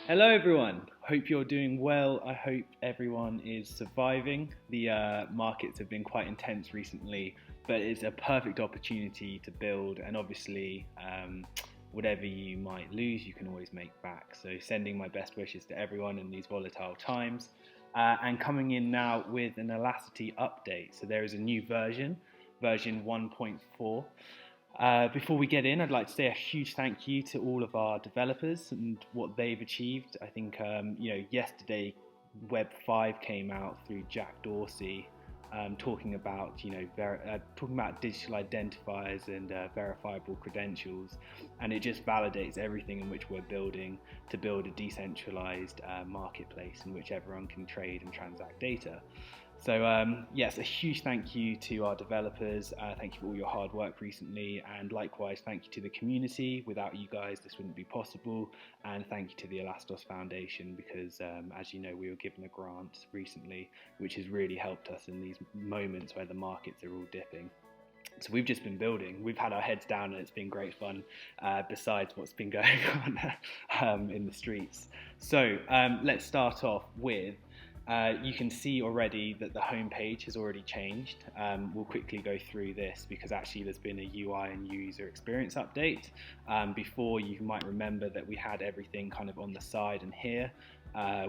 Hello everyone, hope you're doing well. I hope everyone is surviving. The markets have been quite intense recently, but it's a perfect opportunity to build, and obviously whatever you might lose you can always make back. So sending my best wishes to everyone in these volatile times, and coming in now with an Elacity update. So there is a new version 1.4. Before we get in, I'd like to say a huge thank you to all of our developers and what they've achieved. I think yesterday Web5 came out through Jack Dorsey, talking about talking about digital identifiers and verifiable credentials, and it just validates everything in which we're building to build a decentralized marketplace in which everyone can trade and transact data. So yes, a huge thank you to our developers. Thank you for all your hard work recently, and likewise thank you to the community. Without you guys, this wouldn't be possible. And thank you to the Elastos Foundation, because as you know, we were given a grant recently, which has really helped us in these moments where the markets are all dipping. So we've just been building. We've had our heads down, and it's been great fun. Besides what's been going on in the streets. So let's start off with. You can see already that the homepage has already changed. We'll quickly go through this because actually there's been a UI and user experience update. Before, you might remember that we had everything kind of on the side and here.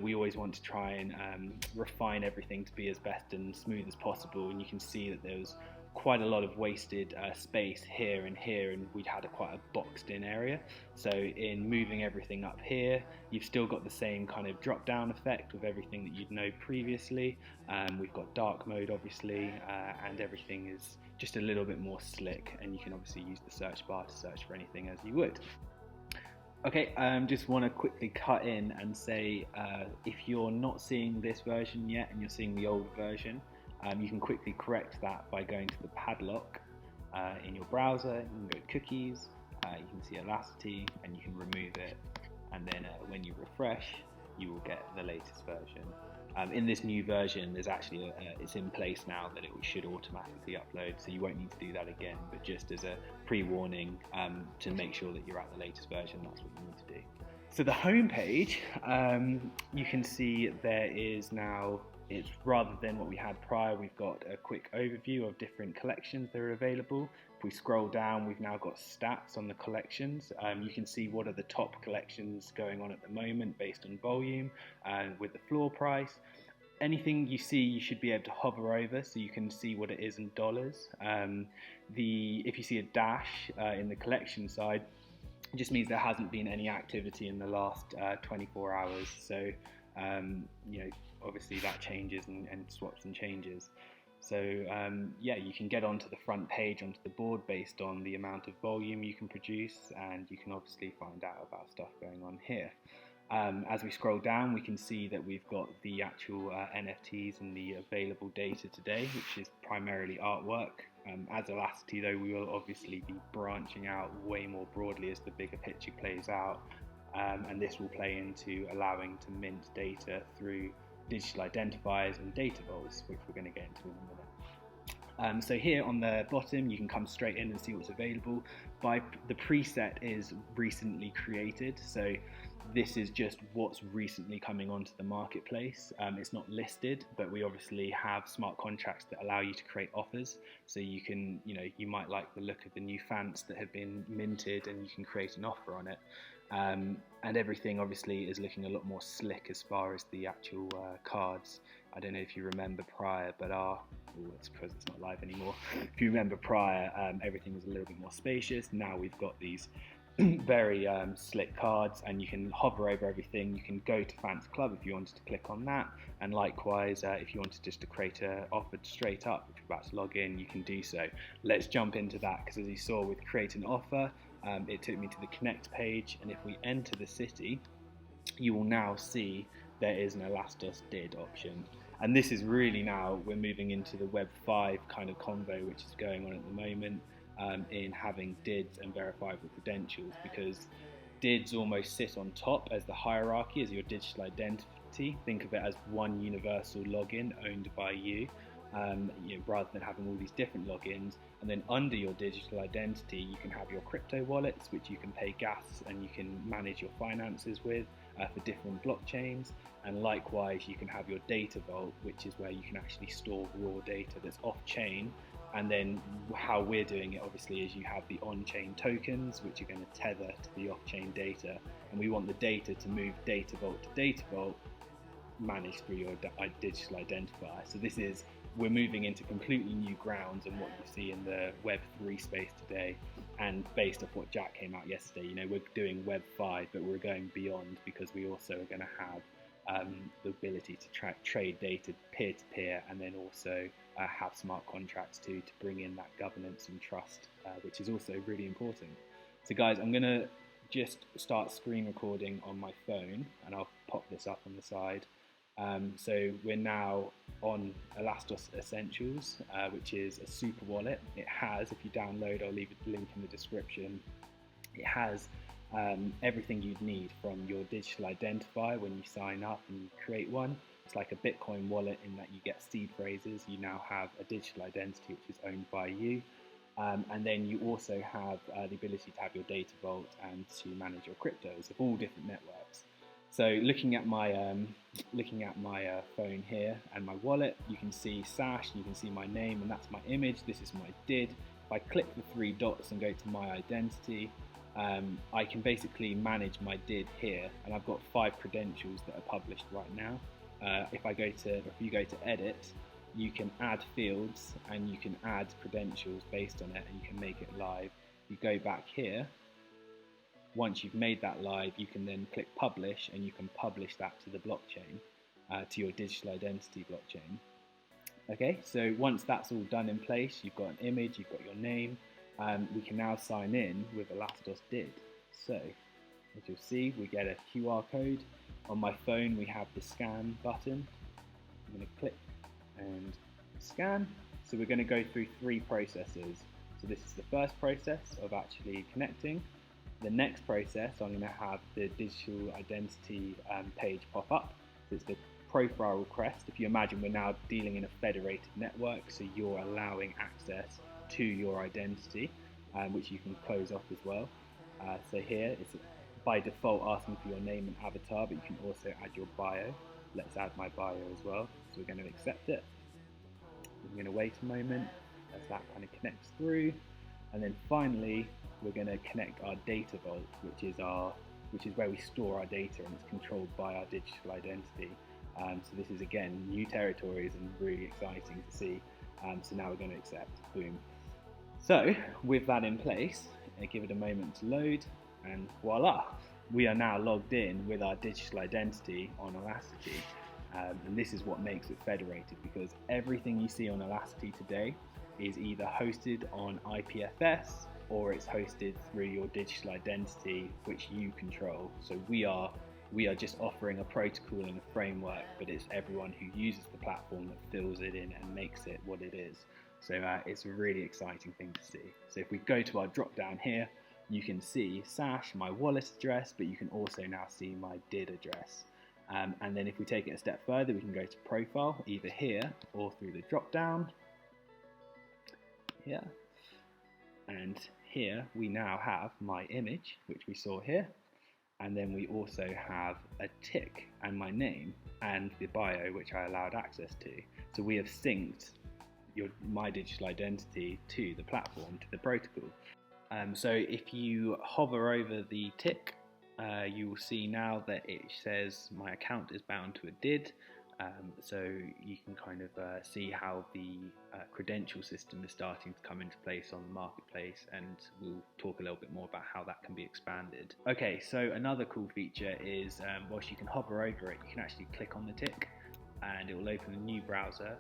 We always want to try and refine everything to be as best and smooth as possible, and you can see that there was quite a lot of wasted space here, and we'd had quite a boxed in area. So in moving everything up here, you've still got the same kind of drop down effect with everything that you'd know previously. We've got dark mode obviously, and everything is just a little bit more slick, and you can obviously use the search bar to search for anything as you would. Okay, just want to quickly cut in and say, if you're not seeing this version yet and you're seeing the old version, you can quickly correct that by going to the padlock in your browser. You can go to cookies, you can see Elacity, and you can remove it. And then when you refresh, you will get the latest version. In this new version, there's actually it's in place now that it should automatically upload, so you won't need to do that again. But just as a pre-warning, to make sure that you're at the latest version, that's what you need to do. So the home page, you can see there is now. It's rather than what we had prior, we've got a quick overview of different collections that are available. If we scroll down, we've now got stats on the collections. You can see what are the top collections going on at the moment based on volume and with the floor price. Anything you see, you should be able to hover over so you can see what it is in dollars. If you see a dash in the collection side, it just means there hasn't been any activity in the last 24 hours. So obviously that changes and swaps and changes. So you can get onto the front page, onto the board based on the amount of volume you can produce, and you can obviously find out about stuff going on here. As we scroll down, we can see that we've got the actual NFTs and the available data today, which is primarily artwork. As Elacity though, we will obviously be branching out way more broadly as the bigger picture plays out. And this will play into allowing to mint data through digital identifiers and data vaults, which we're going to get into in a minute. So here on the bottom, you can come straight in and see what's available. The preset is recently created, so this is just what's recently coming onto the marketplace. It's not listed, but we obviously have smart contracts that allow you to create offers. So you can, you might like the look of the new fonts that have been minted, and you can create an offer on it. And everything obviously is looking a lot more slick as far as the actual cards. I don't know if you remember prior, but it's because it's not live anymore. If you remember prior, everything was a little bit more spacious. Now we've got these very slick cards, and you can hover over everything. You can go to Fans Club if you wanted to click on that, and likewise if you wanted just to create an offer straight up, if you're about to log in, you can do so. Let's jump into that, because as you saw with create an offer, it took me to the connect page, and if we enter the city, you will now see there is an Elastos DID option. And this is really now, we're moving into the Web5 kind of convo which is going on at the moment, in having DIDs and verifiable credentials, because DIDs almost sit on top as the hierarchy, as your digital identity. Think of it as one universal login owned by you. Rather than having all these different logins. And then under your digital identity, you can have your crypto wallets, which you can pay gas and you can manage your finances with. for different blockchains. And likewise, you can have your data vault, which is where you can actually store raw data that's off-chain. And then how we're doing it, obviously, is you have the on-chain tokens, which are going to tether to the off-chain data. And we want the data to move data vault to data vault, managed through your digital identifier. So we're moving into completely new grounds and what you see in the Web3 space today. And based off what Jack came out yesterday, we're doing Web5, but we're going beyond, because we also are going to have the ability to trade data peer-to-peer, and then also have smart contracts to bring in that governance and trust, which is also really important. So guys, I'm going to just start screen recording on my phone, and I'll pop this up on the side. So we're now on Elastos Essentials, which is a super wallet. It has, if you download, I'll leave a link in the description, it has everything you'd need from your digital identifier when you sign up and you create one. It's like a Bitcoin wallet in that you get seed phrases. You now have a digital identity which is owned by you. And then you also have the ability to have your data vault and to manage your cryptos of all different networks. So looking at my phone here and my wallet, you can see Sash, you can see my name, and that's my image. This is my DID. If I click the three dots and go to my identity, I can basically manage my DID here, and I've got 5 credentials that are published right now. If you go to edit, you can add fields and you can add credentials based on it, and you can make it live. You go back here. Once you've made that live, you can then click publish, and you can publish that to the blockchain, to your digital identity blockchain. Okay, so once that's all done in place, you've got an image, you've got your name, we can now sign in with Elastos DID. So, as you'll see, we get a QR code. On my phone, we have the scan button. I'm going to click and scan. So we're going to go through 3 processes. So this is the first process of actually connecting. The next process, I'm going to have the digital identity page pop up. So it's the profile request. If you imagine, we're now dealing in a federated network, so you're allowing access to your identity, which you can close off as well. So here it's by default asking for your name and avatar, but you can also add your bio. Let's add my bio as well. So we're going to accept it. We're going to wait a moment as that kind of connects through, and then finally we're going to connect our data vault, which is where we store our data, and it's controlled by our digital identity. So this is again new territories and really exciting to see. So now we're going to accept. Boom. So with that in place, give it a moment to load, and voila, we are now logged in with our digital identity on Elacity. And this is what makes it federated, because everything you see on Elacity today is either hosted on IPFS or it's hosted through your digital identity, which you control. So we are just offering a protocol and a framework, but it's everyone who uses the platform that fills it in and makes it what it is. So it's a really exciting thing to see. So if we go to our drop down here, you can see Sash, my wallet address, but you can also now see my DID address. And then if we take it a step further, we can go to profile, either here or through the drop down. Here. And here we now have my image, which we saw here. And then we also have a tick and my name and the bio, which I allowed access to. So we have synced my digital identity to the platform, to the protocol. So if you hover over the tick, you will see now that it says my account is bound to a DID. So you can kind of see how the credential system is starting to come into place on the marketplace, and we'll talk a little bit more about how that can be expanded. Okay, so another cool feature is whilst you can hover over it, you can actually click on the tick and it will open a new browser,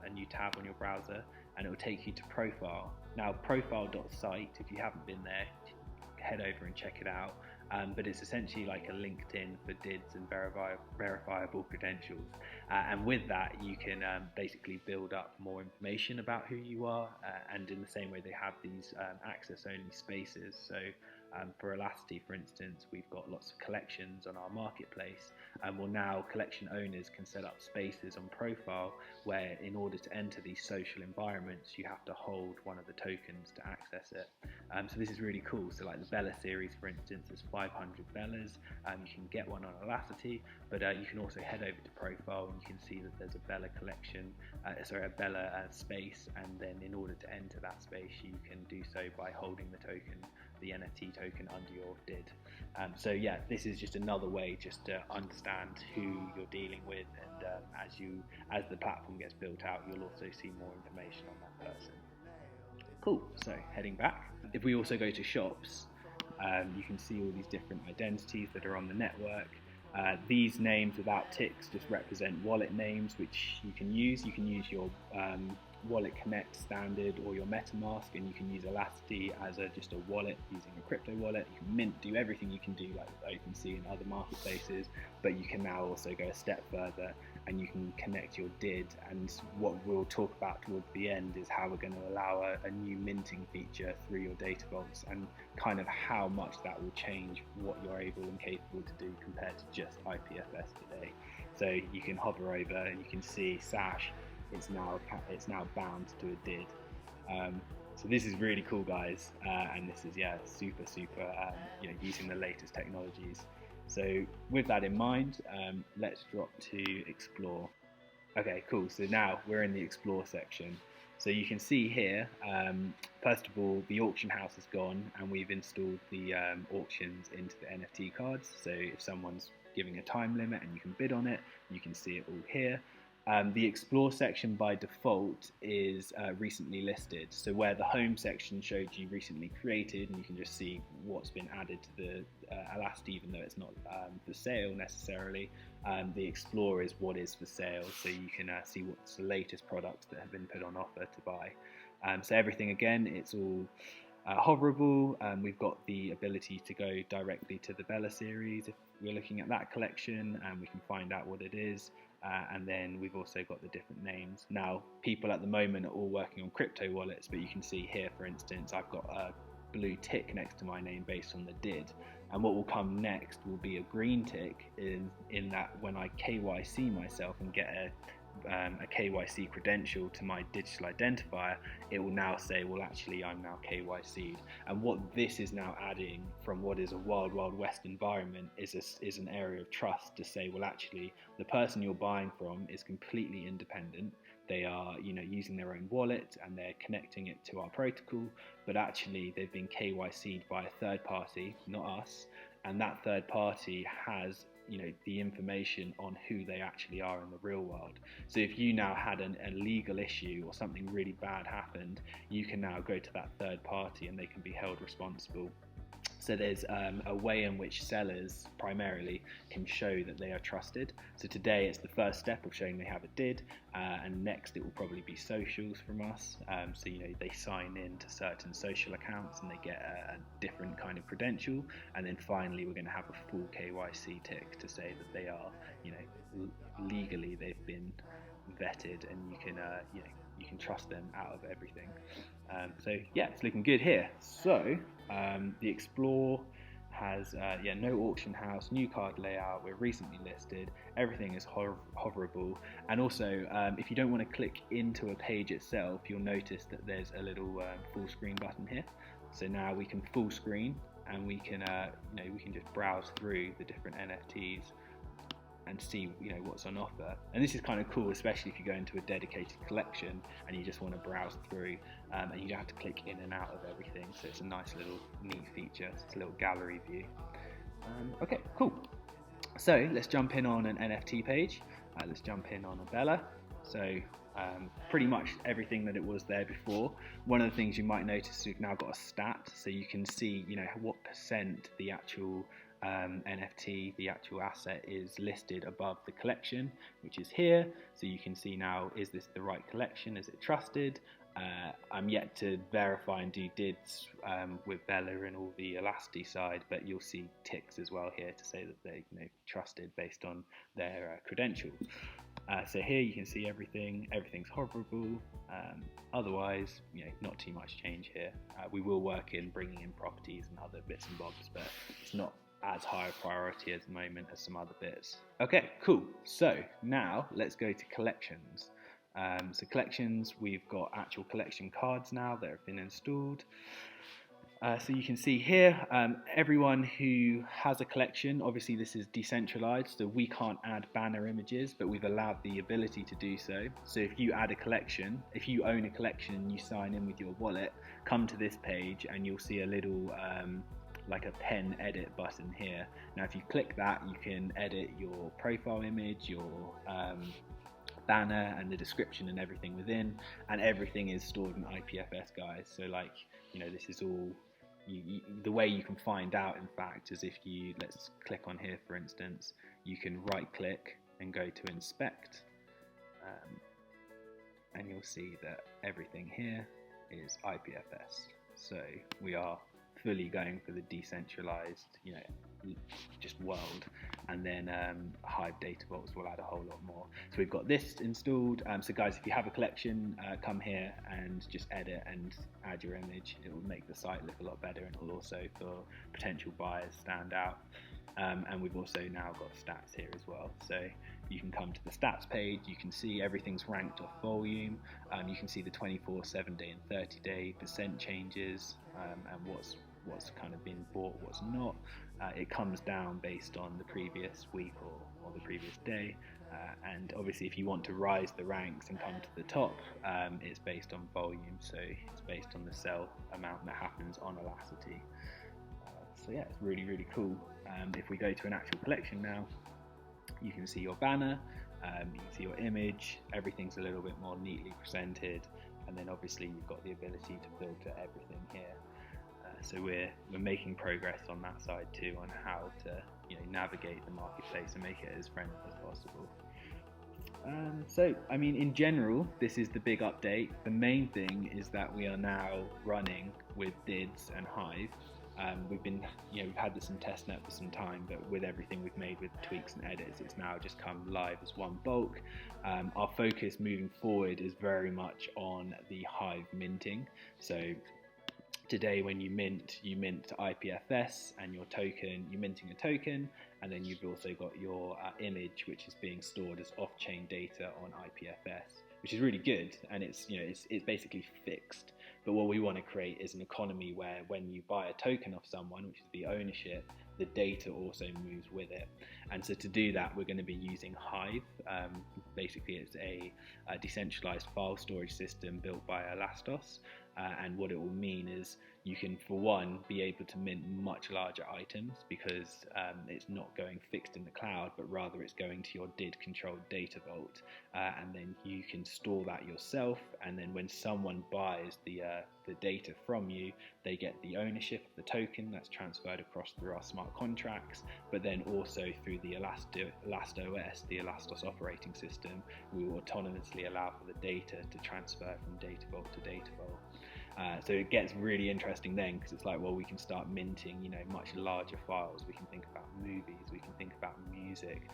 a new tab on your browser, and it will take you to profile. Now profile.site, if you haven't been there, head over and check it out. But it's essentially like a LinkedIn for DIDs and verifiable credentials. And with that, you can basically build up more information about who you are. And in the same way, they have these access-only spaces. So for Elacity, for instance, we've got lots of collections on our marketplace. Well, now collection owners can set up spaces on profile where, in order to enter these social environments, you have to hold one of the tokens to access it. So this is really cool. So like the Bella series, for instance, there's 500 Bellas. You can get one on Elacity, but you can also head over to Profile and you can see that there's a Bella collection, a Bella space, and then in order to enter that space, you can do so by holding the token, the NFT token, under your DID. So yeah, this is just another way just to understand who you're dealing with, and as the platform gets built out, you'll also see more information on that person. Cool, so heading back, if we also go to shops, you can see all these different identities that are on the network. These names without ticks just represent wallet names which you can use. You can use your Wallet Connect standard or your MetaMask, and you can use Elacity as just a wallet using a crypto wallet. You can mint, do everything you can do like with OpenSea and other marketplaces, but you can now also go a step further and you can connect your DID. And what we'll talk about towards the end is how we're going to allow a new minting feature through your data vaults, and kind of how much that will change what you're able and capable to do compared to just IPFS today. So you can hover over and you can see Sash, it's now bound to a DID. So this is really cool, guys, and this is super using the latest technologies. So with that in mind, let's drop to Explore. Okay, cool. So now we're in the Explore section. So you can see here, first of all, the auction house is gone, and we've installed the auctions into the NFT cards. So if someone's giving a time limit and you can bid on it, you can see it all here. The Explore section by default is recently listed, so where the home section showed you recently created, and you can just see what's been added to the Elasty, even though it's not for sale necessarily. The Explore is what is for sale, so you can see what's the latest products that have been put on offer to buy. So everything, again, it's all hoverable. We've got the ability to go directly to the Bella series if we're looking at that collection, and we can find out what it is. And then we've also got the different names. Now, people at the moment are all working on crypto wallets, but you can see here, for instance, I've got a blue tick next to my name based on the DID. And what will come next will be a green tick in that when I KYC myself and get a KYC credential to my digital identifier, it will now say, well, actually, I'm now KYC'd. And what this is now adding from what is a wild, wild west environment is an area of trust to say, well, actually, the person you're buying from is completely independent. They are, using their own wallet and they're connecting it to our protocol, but actually they've been KYC'd by a third party, not us, and that third party has the information on who they actually are in the real world. So if you now had a legal issue or something really bad happened, you can now go to that third party and they can be held responsible. So there's a way in which sellers primarily can show that they are trusted. So today it's the first step of showing they have a DID, and next it will probably be socials from us. So they sign in to certain social accounts and they get a different kind of credential, and then finally we're going to have a full KYC tick to say that they are, legally they've been vetted, and you can trust them out of everything. So yeah, it's looking good here. So the Explore has no auction house, new card layout, we're recently listed, everything is hoverable, and also if you don't want to click into a page itself, you'll notice that there's a little full screen button here. So now we can full screen, and we can just browse through the different NFTs and see what's on offer. And this is kind of cool, especially if you go into a dedicated collection and you just want to browse through, and you don't have to click in and out of everything. So it's a nice little neat feature. It's a little gallery view. Okay, cool. So let's jump in on an NFT page. Let's jump in on a Bella. So pretty much everything that it was there before. One of the things you might notice is we've now got a stat, so you can see what percent the actual NFT, the actual asset, is listed above the collection, which is here. So you can see now, is this the right collection? Is it trusted? I'm yet to verify and do DIDs with Bella and all the Elasty side, but you'll see ticks as well here to say that they're trusted based on their credentials. So here you can see everything's hoverable. Otherwise, not too much change here. We will work in bringing in properties and other bits and bobs, but it's not as high a priority at the moment as some other bits. Okay, cool. So now let's go to collections. So collections, we've got actual collection cards now that have been installed. So you can see here, everyone who has a collection, obviously this is decentralized, so we can't add banner images, but we've allowed the ability to do so. So if you add a collection, if you own a collection and you sign in with your wallet, come to this page and you'll see a little like a pen edit button here. Now if you click that, you can edit your profile image, your banner and the description and everything within, and everything is stored in IPFS, guys. So like, you know, this is all the way you can find out, in fact, is if you, let's click on here for instance, you can right click and go to inspect, and you'll see that everything here is IPFS. So we are fully going for the decentralized, you know, just world, and then Hive data vaults will add a whole lot more. So we've got this installed. So guys, if you have a collection, come here and just edit and add your image. It will make the site look a lot better, and it will also, for potential buyers, stand out. And we've also now got stats here as well. So you can come to the stats page, you can see everything's ranked off volume, you can see the 24, 7-day and 30-day percent changes, and what's kind of been bought, what's not. It comes down based on the previous week or the previous day, and obviously if you want to rise the ranks and come to the top, it's based on volume, so it's based on the sell amount that happens on Elacity. So yeah, it's really, really cool. If we go to an actual collection now, you can see your banner, you can see your image, everything's a little bit more neatly presented, and then obviously you've got the ability to filter everything here. So we're making progress on that side too, on how to, you know, navigate the marketplace and make it as friendly as possible. So I mean, in general, this is the big update. The main thing is that we are now running with DIDs and Hive. We've been, you know, we've had this in testnet for some time, but with everything we've made with tweaks and edits, it's now just come live as one bulk. Our focus moving forward is very much on the Hive minting. So today when you mint IPFS and your token, you're minting a token, and then you've also got your image, which is being stored as off-chain data on IPFS, which is really good, and it's, you know, it's basically fixed. But what we want to create is an economy where when you buy a token off someone, which is the ownership, the data also moves with it. And so to do that, we're going to be using Hive. Basically, it's a decentralized file storage system built by Elastos. And what it will mean is you can, for one, be able to mint much larger items because it's not going fixed in the cloud, but rather it's going to your DID controlled data vault, and then you can store that yourself, and then when someone buys the data from you, they get the ownership of the token that's transferred across through our smart contracts, but then also through the Elastos, the Elastos operating system, we will autonomously allow for the data to transfer from data vault to data vault. So it gets really interesting then, because it's like, well, we can start minting, you know, much larger files. We can think about movies, we can think about music,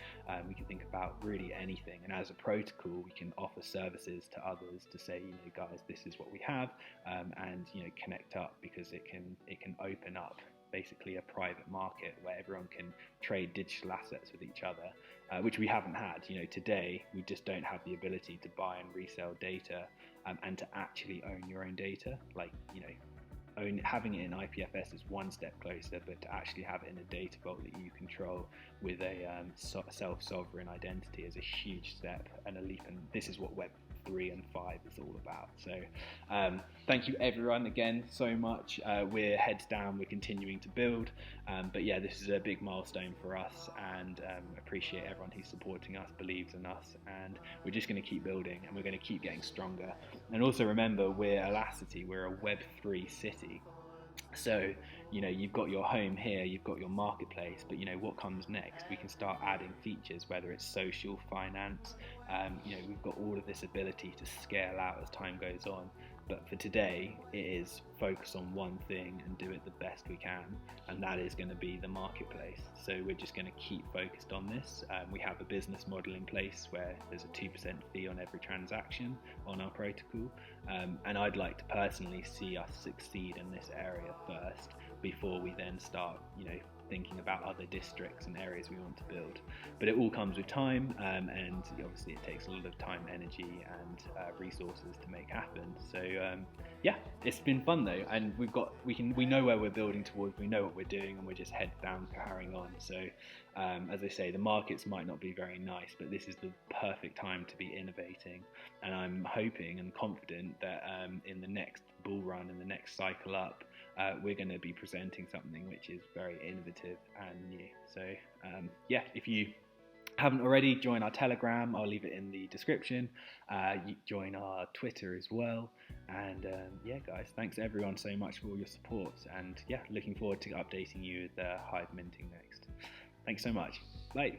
we can think about really anything. And as a protocol, we can offer services to others to say, you know, guys, this is what we have, and, you know, connect up, because it can open up basically a private market where everyone can trade digital assets with each other, which we haven't had. You know, today we just don't have the ability to buy and resell data, and to actually own your own data. Like, you know, having it in IPFS is one step closer, but to actually have it in a data vault that you control with a self-sovereign identity is a huge step and a leap, and this is what Web3 and 5 is all about. So thank you everyone again so much. We're heads down, we're continuing to build, but yeah, this is a big milestone for us, and appreciate everyone who's supporting us, believes in us, and we're just going to keep building, and we're going to keep getting stronger. And also remember, we're Elacity, we're a Web3 city. So, you know, you've got your home here, you've got your marketplace, but you know, what comes next? We can start adding features, whether it's social, finance, you know, we've got all of this ability to scale out as time goes on. But for today, it is focus on one thing and do it the best we can, and that is going to be the marketplace. So we're just going to keep focused on this. We have a business model in place where there's a 2% fee on every transaction on our protocol, and I'd like to personally see us succeed in this area first before we then start, you know, thinking about other districts and areas we want to build. But it all comes with time, and obviously it takes a lot of time, energy and resources to make happen. So yeah, it's been fun though. and we know where we're building towards, we know what we're doing, and we're just head down carrying on. So as I say, the markets might not be very nice, but this is the perfect time to be innovating, and I'm hoping and confident that in the next bull run, in the next cycle up, we're going to be presenting something which is very innovative and new. So yeah, if you haven't already, join our Telegram, I'll leave it in the description. You join our Twitter as well. And yeah, guys, thanks everyone so much for all your support. And yeah, looking forward to updating you with Hive minting next. Thanks so much. Bye.